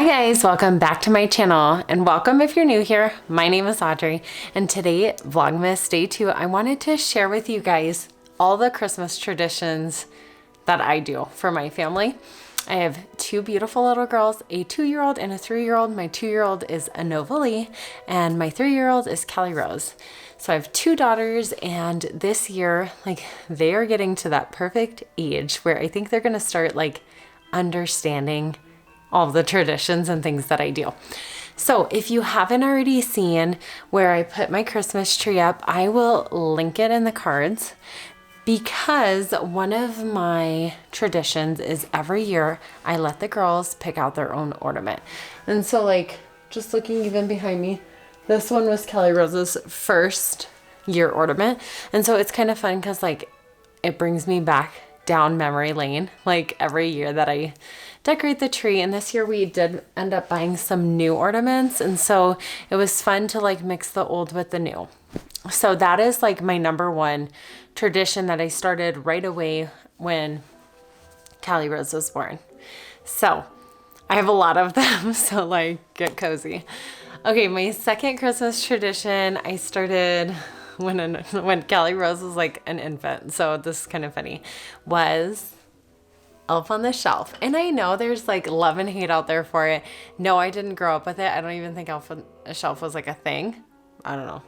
Hi guys, welcome back to my channel and welcome if you're new here. My name is Audrey and today, Vlogmas Day 2, I wanted to share with you guys all the Christmas traditions that I do for my family. I have two beautiful little girls, a 2-year-old and a 3-year-old. My 2-year-old is Anova Lee and my 3-year-old is Callie Rose. So I have two daughters and this year, they are getting to that perfect age where I think they're gonna start understanding all the traditions and things that I do. So if you haven't already seen where I put my Christmas tree up, I will link it in the cards because one of my traditions is every year I let the girls pick out their own ornament. And so just looking even behind me, this one was Callie Rose's first year ornament. And so it's kind of fun because it brings me back down memory lane every year that I decorate the tree. And this year we did end up buying some new ornaments, and so it was fun to mix the old with the new. So that is my number one tradition that I started right away when Callie Rose was born. So I have a lot of them, so get cozy. Okay, my second Christmas tradition I started when Callie Rose was an infant, so this is kind of funny, was Elf on the Shelf. And I know there's love and hate out there for it. No, I didn't grow up with it. I don't even think Elf on the Shelf was a thing. I don't know.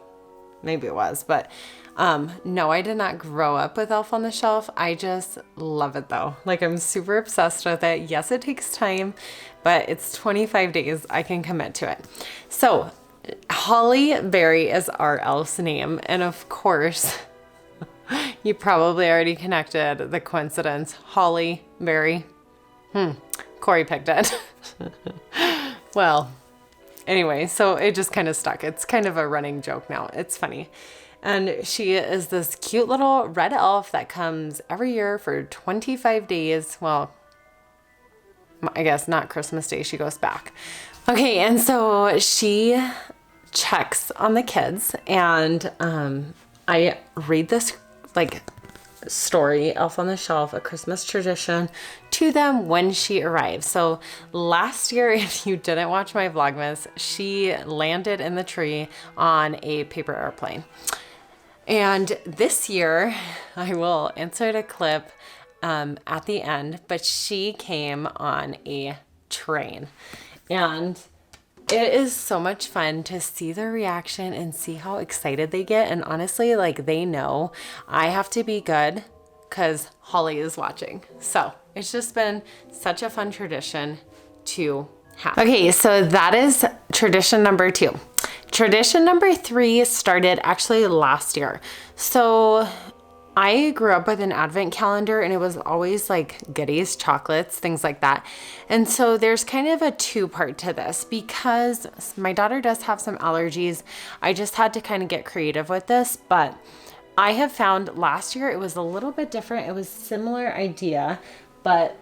Maybe it was, but no, I did not grow up with Elf on the Shelf. I just love it though. I'm super obsessed with it. Yes, it takes time, but it's 25 days. I can commit to it. So Holly Berry is our elf's name. And of course, you probably already connected the coincidence. Holly Berry. Corey picked it. Well, anyway, so it just kind of stuck. It's kind of a running joke now. It's funny. And she is this cute little red elf that comes every year for 25 days. Well, I guess not Christmas Day. She goes back. Okay, and so she checks on the kids, and I read this story, Elf on the Shelf, a Christmas tradition, to them when she arrives. So last year, if you didn't watch my Vlogmas, she landed in the tree on a paper airplane. And this year, I will insert a clip at the end, but she came on a train. And it is so much fun to see their reaction and see how excited they get. And honestly, they know I have to be good because Holly is watching. So it's just been such a fun tradition to have. Okay, so that is tradition number 2. Tradition number 3 started actually last year. So I grew up with an advent calendar and it was always goodies, chocolates, things like that. And so there's kind of a 2-part to this because my daughter does have some allergies. I just had to kind of get creative with this, but I have found last year it was a little bit different. It was a similar idea, but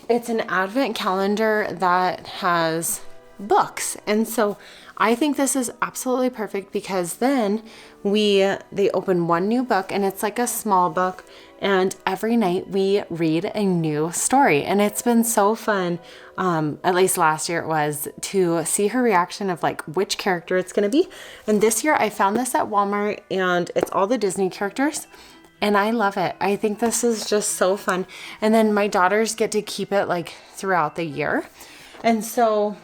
it's an advent calendar that has books. And so I think this is absolutely perfect because then they open one new book and it's a small book, and every night we read a new story. And it's been so fun, at least last year it was, to see her reaction of which character it's going to be. And this year I found this at Walmart and it's all the Disney characters. And I love it. I think this is just so fun. And then my daughters get to keep it throughout the year. And so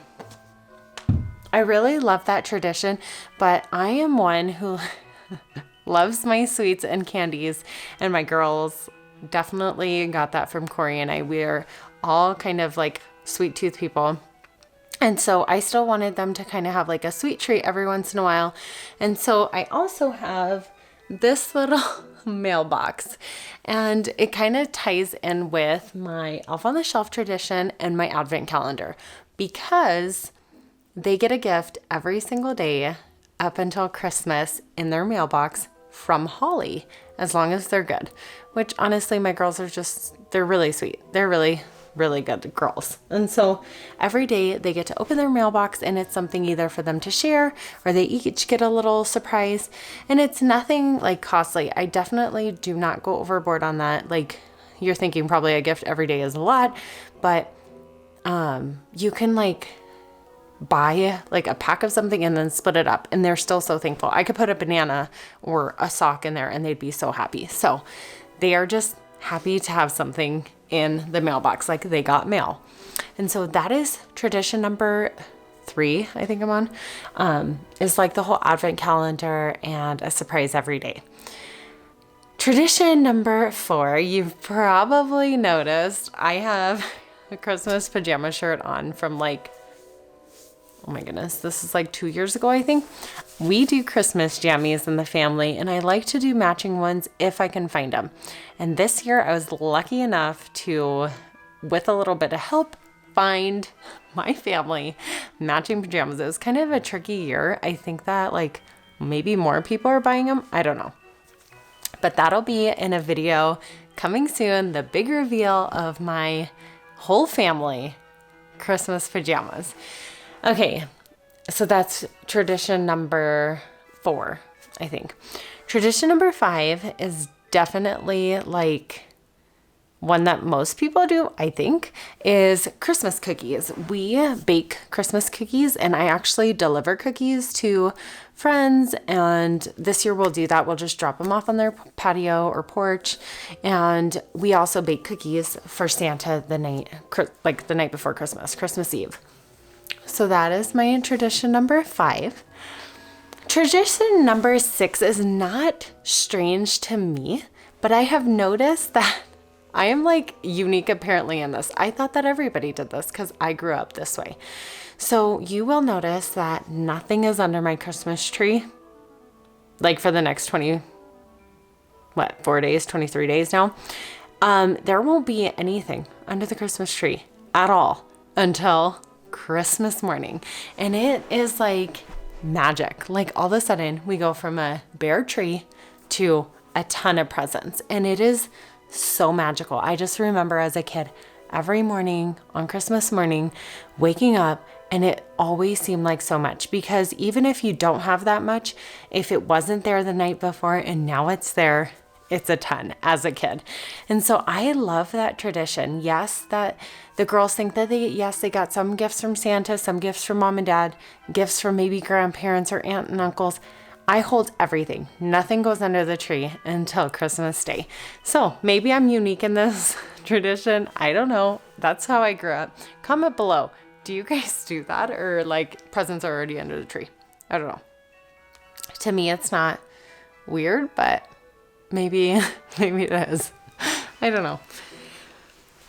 I really love that tradition, but I am one who loves my sweets and candies, and my girls definitely got that from Corey and I. We're all kind of sweet tooth people. And so I still wanted them to kind of have a sweet treat every once in a while. And so I also have this little mailbox, and it kind of ties in with my Elf on the Shelf tradition and my advent calendar because they get a gift every single day up until Christmas in their mailbox from Holly, as long as they're good, which honestly, my girls are they're really sweet. They're really, really good girls. And so every day they get to open their mailbox and it's something either for them to share or they each get a little surprise, and it's nothing costly. I definitely do not go overboard on that. You're thinking probably a gift every day is a lot, but you can buy like a pack of something and then split it up, and they're still so thankful. I could put a banana or a sock in there and they'd be so happy. So they are just happy to have something in the mailbox, like they got mail. And so that is tradition number 3, I think I'm on, is like the whole advent calendar and a surprise every day. Tradition number 4, you've probably noticed I have a Christmas pajama shirt on from like, oh my goodness, this is like 2 years ago, I think. We do Christmas jammies in the family, and I like to do matching ones if I can find them. And this year I was lucky enough to, with a little bit of help, find my family matching pajamas. It was kind of a tricky year. I think that like maybe more people are buying them. I don't know. But that'll be in a video coming soon, the big reveal of my whole family Christmas pajamas. Okay, so that's tradition number 4, I think. Tradition number 5 is definitely like one that most people do, I think, is Christmas cookies. We bake Christmas cookies, and I actually deliver cookies to friends, and this year we'll do that. We'll just drop them off on their patio or porch, and we also bake cookies for Santa the night before Christmas, Christmas Eve. So that is my tradition number 5. Tradition number 6 is not strange to me, but I have noticed that I am like unique apparently in this. I thought that everybody did this because I grew up this way. So you will notice that nothing is under my Christmas tree, like for the next 23 days now. There won't be anything under the Christmas tree at all until Christmas morning. And it is like magic. Like all of a sudden we go from a bare tree to a ton of presents, and it is so magical. I just remember as a kid, every morning on Christmas morning, waking up, and it always seemed like so much, because even if you don't have that much, if it wasn't there the night before and now it's there, it's a ton as a kid. And so I love that tradition. Yes, that the girls think that they got some gifts from Santa, some gifts from mom and dad, gifts from maybe grandparents or aunt and uncles. I hold everything. Nothing goes under the tree until Christmas Day. So maybe I'm unique in this tradition. I don't know. That's how I grew up. Comment below. Do you guys do that, or like presents are already under the tree? I don't know. To me, it's not weird, but maybe it is. I don't know.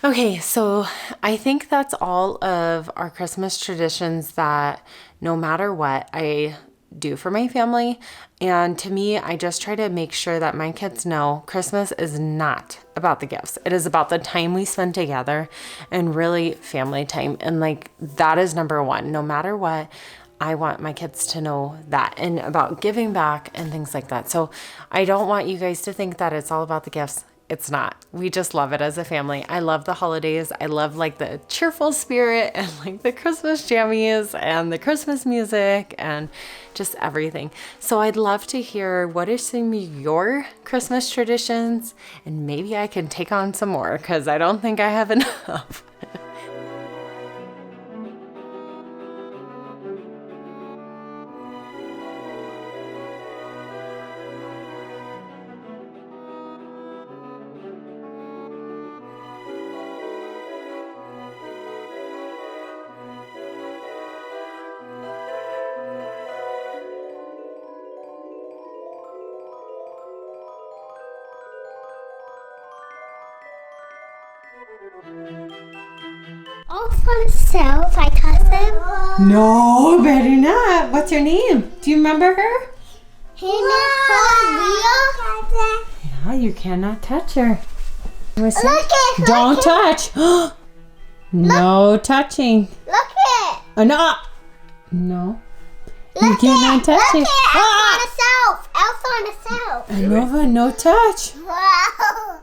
Okay, so I think that's all of our Christmas traditions that no matter what, I do for my family. And to me, I just try to make sure that my kids know Christmas is not about the gifts. It is about the time we spend together and really family time. And like that is number 1. No matter what, I want my kids to know that, and about giving back and things like that. So I don't want you guys to think that it's all about the gifts. It's not. We just love it as a family. I love the holidays. I love like the cheerful spirit and like the Christmas jammies and the Christmas music and just everything. So I'd love to hear what are some of your Christmas traditions, and maybe I can take on some more because I don't think I have enough. Elfontheshelf, I cousin. No, better not. What's her name? Do you remember her? Her name's called Leah. Yeah, you cannot touch her. Look it. Don't touch. No touching. Look it. No. No. You Look cannot touch it. Elfontheshelf. Elfontheshelf. Nova, no touch. Wow.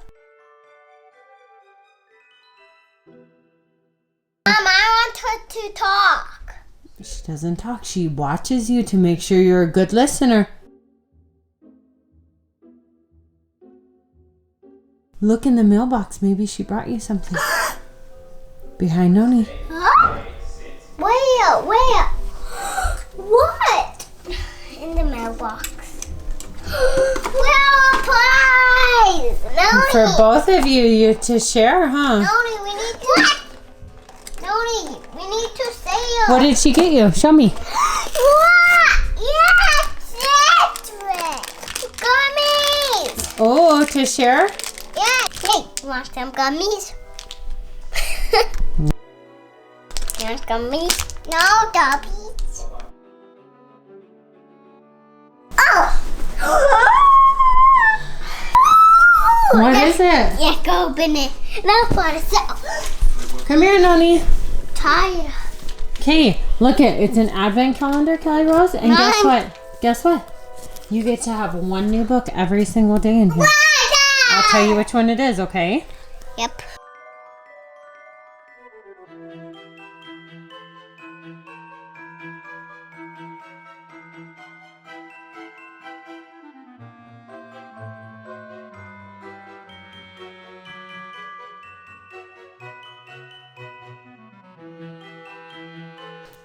Mom, I want her to talk. She doesn't talk. She watches you to make sure you're a good listener. Look in the mailbox. Maybe she brought you something. Behind Noni. Huh? Where? What? In the mailbox. Well, prize! Noni! For both of you to share, huh? Noni, we need to... Noni, we need to say it. What did she get you? Show me. What? Yes, citrus! Gummies! Oh, to share? Yeah. Hey, you want some gummies? You want gummies? No, Dobbies. Oh! What is it? Yeah, go open it. Now for itself. Come here, Noni. Tired. Okay, look it. It's an advent calendar, Kelly Rose. And guess Mine. what? Guess what? You get to have one new book every single day in here. I'll tell you which one it is, okay? Yep.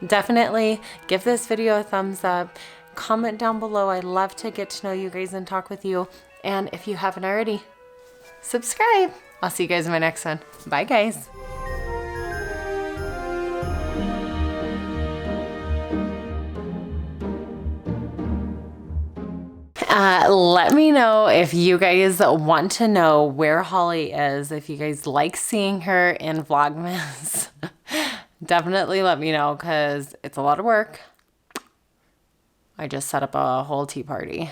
Definitely give this video a thumbs up. Comment down below. I love to get to know you guys and talk with you. And if you haven't already, subscribe. I'll see you guys in my next one. Bye, guys. Let me know if you guys want to know where Holly is, if you guys like seeing her in Vlogmas. Definitely let me know because it's a lot of work. I just set up a whole tea party.